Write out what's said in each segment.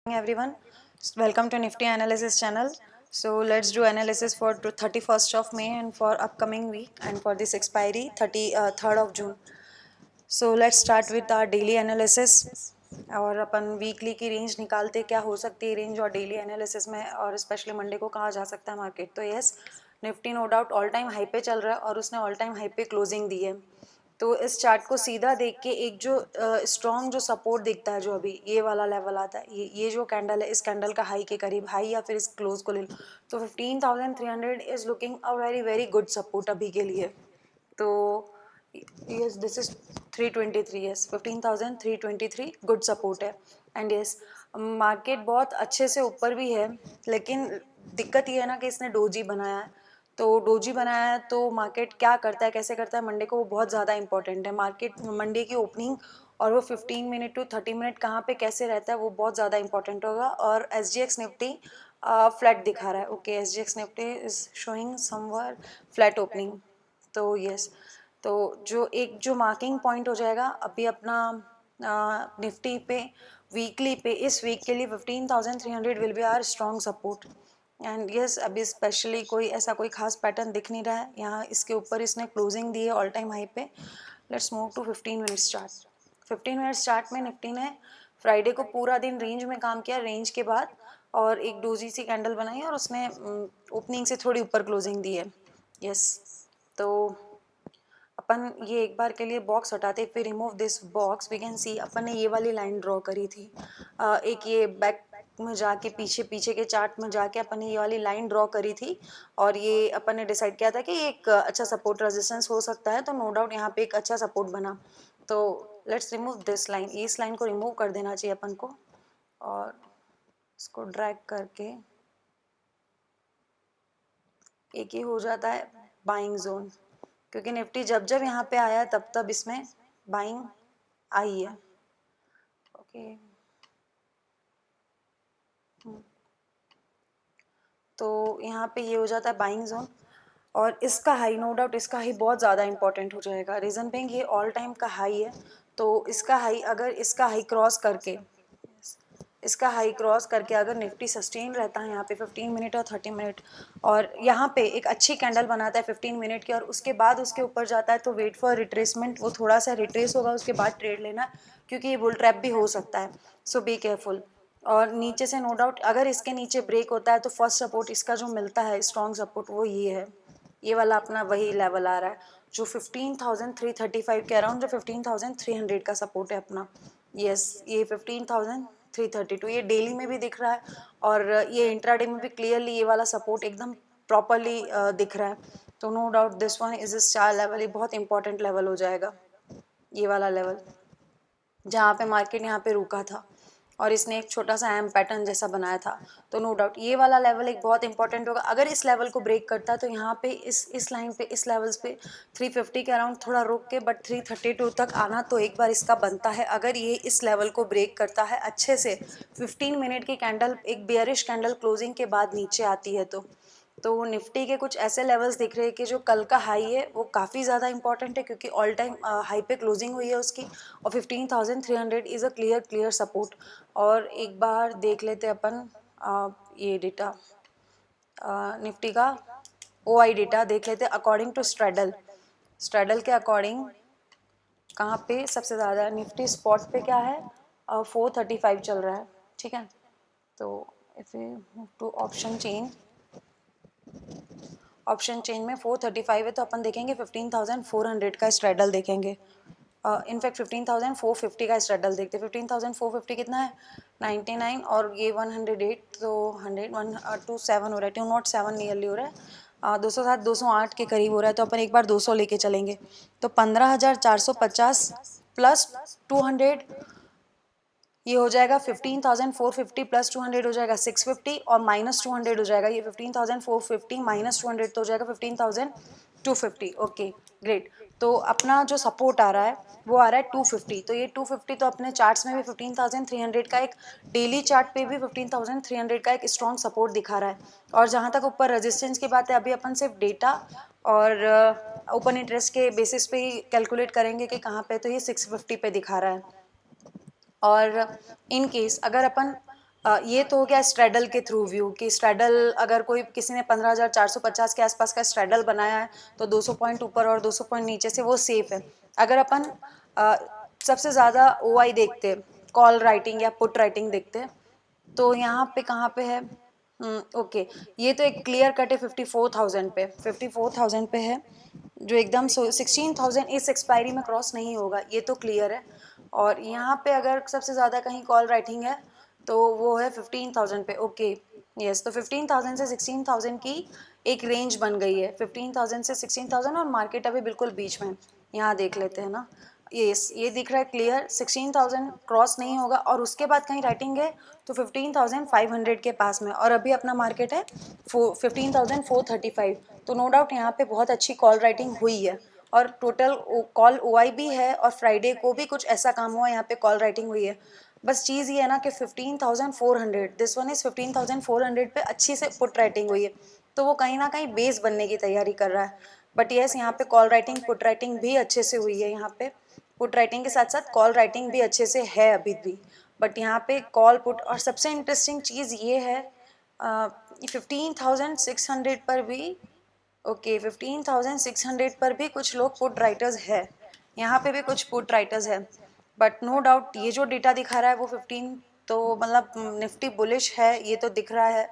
Everyone, welcome to Nifty Analysis channel. So let's do analysis for 31st of May and for upcoming week and for this expiry 3rd of June. So let's start with our daily analysis और अपन weekly की range निकालते क्या हो सकती है range और daily analysis में और स्पेशली मंडे को कहाँ जा सकता है मार्केट। तो yes, Nifty no doubt all time high पे चल रहा है और उसने ऑल टाइम हाई पे क्लोजिंग दी है। तो इस चार्ट को सीधा देख के एक जो स्ट्रॉन्ग जो सपोर्ट दिखता है जो अभी ये वाला लेवल आता है, ये जो कैंडल है इस कैंडल का हाई के करीब हाई या फिर इस क्लोज को ले लो तो 15,300 is looking a very very good support अभी के लिए। तो yes this is 323, yes 15,323 good support है। एंड यस मार्केट बहुत अच्छे से ऊपर भी है, लेकिन दिक्कत ये है ना कि इसने डोजी बनाया है। तो डोजी बनाया है तो मार्केट क्या करता है कैसे करता है मंडे को वो बहुत ज़्यादा इंपॉर्टेंट है। मार्केट मंडे की ओपनिंग और वो 15 मिनट टू 30 मिनट कहाँ पे कैसे रहता है वो बहुत ज़्यादा इंपॉर्टेंट होगा। और SGX निफ्टी फ्लैट दिखा रहा है। Okay, SGX Nifty is showing somewhere flat opening. तो यस, तो जो मार्किंग पॉइंट हो जाएगा अभी अपना निफ्टी पे वीकली पे इस वीक के लिए 15,300 will be our strong support. And yes अभी स्पेशली कोई ऐसा कोई खास पैटर्न दिख नहीं रहा है यहाँ, इसके ऊपर इसने क्लोजिंग दी है ऑल टाइम हाई पे। Let's move to 15 minutes chart. 15 minutes chart में निफ्टी ने फ्राइडे को पूरा दिन रेंज में काम किया, रेंज के बाद और एक डोजी सी कैंडल बनाई और उसने ओपनिंग से थोड़ी ऊपर क्लोजिंग दी है। यस, तो अपन ये एक बार के लिए बॉक्स हटाते, फिर remove this box we can see अपन ने ये वाली लाइन ड्रॉ करी थी। एक ये बैक में जाके पीछे पीछे के चार्ट में जाके अपन ने ये वाली लाइन ड्रॉ करी थी और ये अपन ने डिसाइड किया था कि ये एक अच्छा सपोर्ट रेजिस्टेंस हो सकता है। तो नो डाउट यहाँ पे एक अच्छा सपोर्ट बना। तो लेट्स रिमूव दिस लाइन, इस लाइन को रिमूव कर देना चाहिए अपन को और इसको ड्रैग करके एक ये हो जाता है बाइंग जोन, क्योंकि निफ्टी जब जब यहाँ पे आया तब तब इसमें बाइंग आई है। ओके, तो यहाँ पे ये हो जाता है बाइंग जोन और इसका हाई नो डाउट इसका हाई बहुत ज़्यादा इंपॉर्टेंट हो जाएगा। रीज़न बेइंग ये ऑल टाइम का हाई है, तो इसका हाई अगर इसका हाई क्रॉस करके अगर निफ्टी सस्टेन रहता है यहाँ पे 15 मिनट और 30 मिनट और यहाँ पे एक अच्छी कैंडल बनाता है 15 मिनट की और उसके बाद उसके ऊपर जाता है तो वेट फॉर रिट्रेसमेंट, वो थोड़ा सा रिट्रेस होगा उसके बाद ट्रेड लेना, क्योंकि ये बुल ट्रैप भी हो सकता है। सो बी केयरफुल। और नीचे से नो डाउट अगर इसके नीचे ब्रेक होता है तो फर्स्ट सपोर्ट इसका जो मिलता है स्ट्रॉन्ग सपोर्ट वो ये है, ये वाला अपना वही लेवल आ रहा है जो 15,335 के अराउंड, जो 15,300 का सपोर्ट है अपना। यस, ये 15,332 ये डेली में भी दिख रहा है और ये इंट्राडे में भी क्लियरली ये वाला सपोर्ट एकदम प्रॉपरली दिख रहा है। तो no doubt this one is star level, ये बहुत इंपॉर्टेंट लेवल हो जाएगा, ये वाला लेवल जहाँ पे मार्केट यहाँ पे रुका था और इसने एक छोटा सा एम पैटर्न जैसा बनाया था। तो नो डाउट ये वाला लेवल एक बहुत इंपॉर्टेंट होगा। अगर इस लेवल को ब्रेक करता है तो यहाँ पे इस लाइन पे इस लेवल्स पे 350 के अराउंड थोड़ा रुक के बट 332 तक आना तो एक बार इसका बनता है। अगर ये इस लेवल को ब्रेक करता है अच्छे से 15 मिनट की कैंडल एक बेयरिश कैंडल क्लोजिंग के बाद नीचे आती है तो निफ्टी के कुछ ऐसे लेवल्स दिख रहे हैं कि जो कल का हाई है वो काफ़ी ज़्यादा इंपॉर्टेंट है, क्योंकि ऑल टाइम हाई पे क्लोजिंग हुई है उसकी और 15,300 इज़ अ क्लियर सपोर्ट। और एक बार देख लेते अपन ये डेटा निफ्टी का OI डेटा देख लेते अकॉर्डिंग टू स्ट्रेडल के अकॉर्डिंग कहाँ पे सबसे ज़्यादा निफ्टी स्पॉट पे क्या है 435 चल रहा है। ठीक है, तो if you move to option chain में 435 है तो अपन देखेंगे 15,400 का स्ट्रेडल देखेंगे। इनफैक्ट 15,450 का स्ट्रेडल देखते हैं। 15,450 कितना है 99 और ये 108, तो 127 हो रहा है, 207 नियरली हो रहा है, 207 208 के करीब हो रहा है। तो अपन एक बार 200 लेके चलेंगे तो 15,450 प्लस 200 ये हो जाएगा 15,450 प्लस 200 हो जाएगा 650 और माइनस 200 हो जाएगा ये 15,450 माइनस 200 तो हो जाएगा 15,250। ओके ग्रेट, तो अपना जो सपोर्ट आ रहा है वो आ रहा है 250। तो ये 250 तो अपने चार्ट्स में भी 15,300 का एक डेली चार्ट पे भी 15,300 का एक स्ट्रॉन्ग सपोर्ट दिखा रहा है। और जहाँ तक ऊपर रेजिस्टेंस की बात है अभी अपन सिर्फ डेटा और ओपन इंटरेस्ट के बेसिस पे ही कैलकुलेट करेंगे कि कहाँ पे, तो ये 650 पे दिखा रहा है। और इन केस अगर अपन ये तो हो गया स्ट्रेडल के थ्रू व्यू कि स्ट्रेडल अगर कोई किसी ने 15,450 के आसपास का स्ट्रेडल बनाया है तो 200 पॉइंट ऊपर और 200 पॉइंट नीचे से वो सेफ है। अगर अपन सबसे ज़्यादा ओआई देखते, कॉल राइटिंग या पुट राइटिंग देखते, तो यहाँ पे कहाँ पे है? ओके, ये तो एक क्लियर कट है 54,000 पे, 54,000 पे है जो एकदम 16,000 इस एक्सपायरी में क्रॉस नहीं होगा, ये तो क्लियर है। और यहाँ पे अगर सबसे ज़्यादा कहीं कॉल राइटिंग है तो वो है 15,000 पे। ओके, यस, तो 15,000 से 16,000 की एक रेंज बन गई है, 15,000 से 16,000, और मार्केट अभी बिल्कुल बीच में है। यहाँ देख लेते हैं ना, ये दिख रहा है क्लियर, 16,000 क्रॉस नहीं होगा और उसके बाद कहीं राइटिंग है तो 15,500 के पास में, और अभी अपना मार्केट है 15,435। तो नो डाउट यहाँ पे बहुत अच्छी कॉल राइटिंग हुई है, और टोटल कॉल ओआई भी है, और फ्राइडे को भी कुछ ऐसा काम हुआ यहाँ पे कॉल राइटिंग हुई है। बस चीज़ ये है ना कि 15,400, दिस वन इज़ 15,400 पे अच्छी से पुट राइटिंग हुई है, तो वो कहीं ना कहीं बेस बनने की तैयारी कर रहा है। बट येस, यहाँ पे कॉल राइटिंग पुट राइटिंग भी अच्छे से हुई है, यहाँ पे पुट राइटिंग के साथ साथ कॉल राइटिंग भी अच्छे से है अभी भी। बट यहाँ पे कॉल पुट, और सबसे इंटरेस्टिंग चीज़ ये है 15,600 पर भी, ओके 15,600 पर भी कुछ लोग पुट राइटर्स है, यहाँ पे भी कुछ पुट राइटर्स है। बट नो डाउट ये जो डेटा दिखा रहा है वो 15, तो मतलब निफ्टी बुलिश है, ये तो दिख रहा है।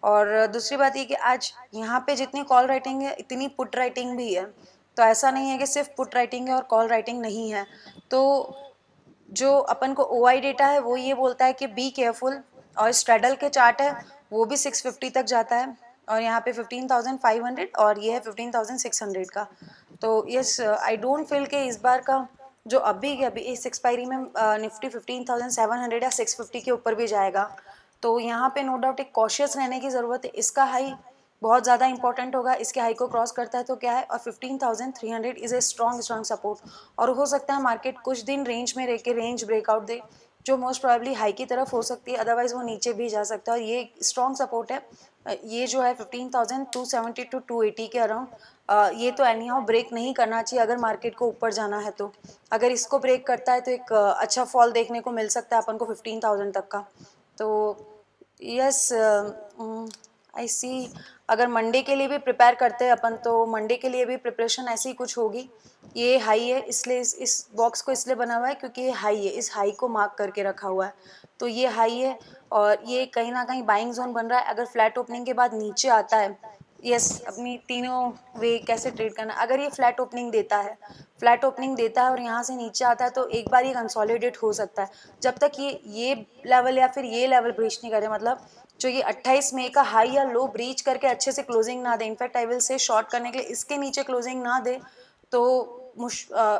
और दूसरी बात ये कि आज यहाँ पे जितनी कॉल राइटिंग है इतनी पुट राइटिंग भी है, तो ऐसा नहीं है कि सिर्फ पुट राइटिंग है और कॉल राइटिंग नहीं है। तो जो अपन को ओआई डेटा है वो ये बोलता है कि बी केयरफुल, और स्ट्रेडल के चार्ट है वो भी 650 तक जाता है, और यहाँ पे 15,500 और ये है 15,600 का। तो यस, आई डोंट फील कि इस बार का जो अभी के अभी इस एक्सपायरी में निफ्टी 15,700 या 650 के ऊपर भी जाएगा, तो यहाँ पे नो डाउट एक कॉशियस रहने की ज़रूरत है। इसका हाई बहुत ज़्यादा इंपॉर्टेंट होगा, इसके हाई को क्रॉस करता है तो क्या है, और 15,300 इज़ ए स्ट्रॉन्ग सपोर्ट, और हो सकता है मार्केट कुछ दिन रेंज में रह के रेंज ब्रेकआउट दे, जो मोस्ट प्रोबेबली हाई की तरफ हो सकती है, अदरवाइज वो नीचे भी जा सकता है। और ये स्ट्रॉन्ग सपोर्ट है, ये जो है 15,270 टू 280 के अराउंड, ये तो एनी हाउ ब्रेक नहीं करना चाहिए अगर मार्केट को ऊपर जाना है। तो अगर इसको ब्रेक करता है तो एक अच्छा फॉल देखने को मिल सकता है अपन को 15,000 तक का। तो यस, आई सी, अगर मंडे के लिए भी प्रिपेयर करते हैं अपन तो मंडे के लिए भी प्रिपरेशन ऐसी ही कुछ होगी। ये हाई है, इसलिए इस बॉक्स को इसलिए बना हुआ है क्योंकि ये हाई है, इस हाई को मार्क करके रखा हुआ है, तो ये हाई है और ये कहीं ना कहीं बाइंग जोन बन रहा है। अगर फ्लैट ओपनिंग के बाद नीचे आता है, यस, अपनी तीनों वे कैसे ट्रेड करना, अगर ये फ्लैट ओपनिंग देता है, फ्लैट ओपनिंग देता है और यहाँ से नीचे आता है तो एक बार ये कंसोलिडेट हो सकता है। जब तक ये लेवल या फिर ये लेवल ब्रीच नहीं करे, मतलब जो ये 28 मई का हाई या लो ब्रीच करके अच्छे से क्लोजिंग ना दे, in fact I will say short करने के लिए इसके नीचे क्लोजिंग ना दे, तो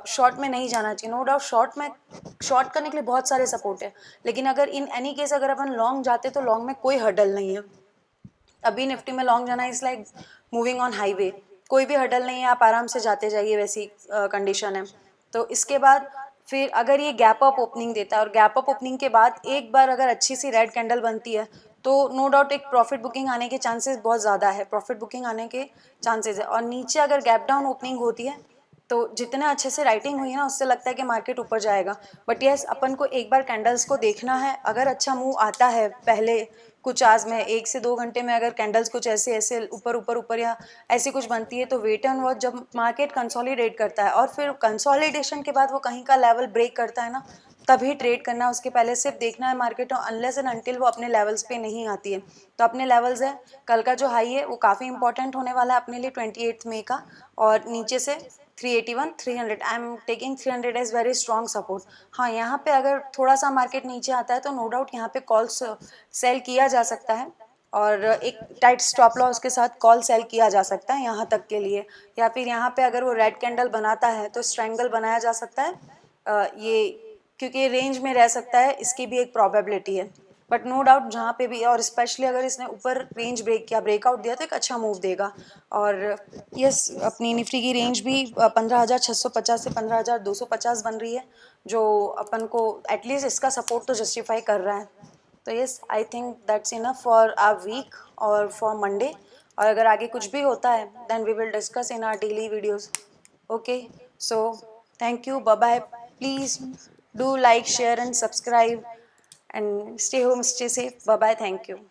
शॉर्ट में नहीं जाना चाहिए। नो डाउट शॉर्ट करने के लिए बहुत सारे सपोर्ट है, लेकिन अगर इन एनी केस अगर अपन लॉन्ग जाते तो लॉन्ग में कोई हर्डल नहीं है। अभी निफ्टी में लॉन्ग जाना is like moving on highway, कोई भी हर्डल नहीं है, आप आराम से जाते जाइए, वैसी कंडीशन है। तो इसके बाद फिर अगर ये गैप अप ओपनिंग देता है और गैप अप ओपनिंग के बाद एक बार अगर अच्छी सी रेड कैंडल बनती है तो नो डाउट एक प्रॉफिट बुकिंग आने के चांसेस बहुत ज़्यादा है, प्रॉफिट बुकिंग आने के चांसेस है। और नीचे अगर गैप डाउन ओपनिंग होती है तो जितने अच्छे से राइटिंग हुई है ना, उससे लगता है कि मार्केट ऊपर जाएगा। बट यस, अपन को एक बार कैंडल्स को देखना है, अगर अच्छा मूव आता है पहले कुछ आज में 1 से 2 घंटे में, अगर कैंडल्स कुछ ऐसे ऐसे ऊपर ऊपर ऊपर या ऐसी कुछ बनती है तो वेट एंड वॉच। जब मार्केट कंसोलिडेट करता है और फिर कंसोलिडेशन के बाद वो कहीं का लेवल ब्रेक करता है ना, तभी ट्रेड करना है, उसके पहले सिर्फ देखना है मार्केट, और अनलेस एंड अनटिल वो अपने लेवल्स पे नहीं आती है। तो अपने लेवल्स है, कल का जो हाई है वो काफ़ी इंपॉर्टेंट होने वाला है अपने लिए 28 मई का, और नीचे से 381 300, I am taking 300 as very strong support. हाँ, यहाँ पे अगर थोड़ा सा मार्केट नीचे आता है तो नो डाउट यहाँ पे कॉल्स सेल किया जा सकता है, और एक टाइट स्टॉप लॉस के साथ कॉल सेल किया जा सकता है यहाँ तक के लिए। या फिर यहाँ पे अगर वो रेड कैंडल बनाता है तो स्ट्रैंगल बनाया जा सकता है, ये क्योंकि रेंज में रह सकता है, इसकी भी एक प्रोबेबिलिटी है। बट नो डाउट जहाँ पे भी, और स्पेशली अगर इसने ऊपर रेंज ब्रेक किया, ब्रेकआउट दिया, तो एक अच्छा मूव देगा। और यस, अपनी निफ्टी की रेंज भी 15,650 से 15,250 बन रही है, जो अपन को एटलीस्ट इसका सपोर्ट तो जस्टिफाई कर रहा है। तो yes, I think that's enough for our week और फॉर मंडे, और अगर आगे कुछ भी होता है then we will discuss in our daily videos. Okay, so thank you, bye bye, please do like, share and subscribe, and stay home, stay safe. Bye bye. Thank you.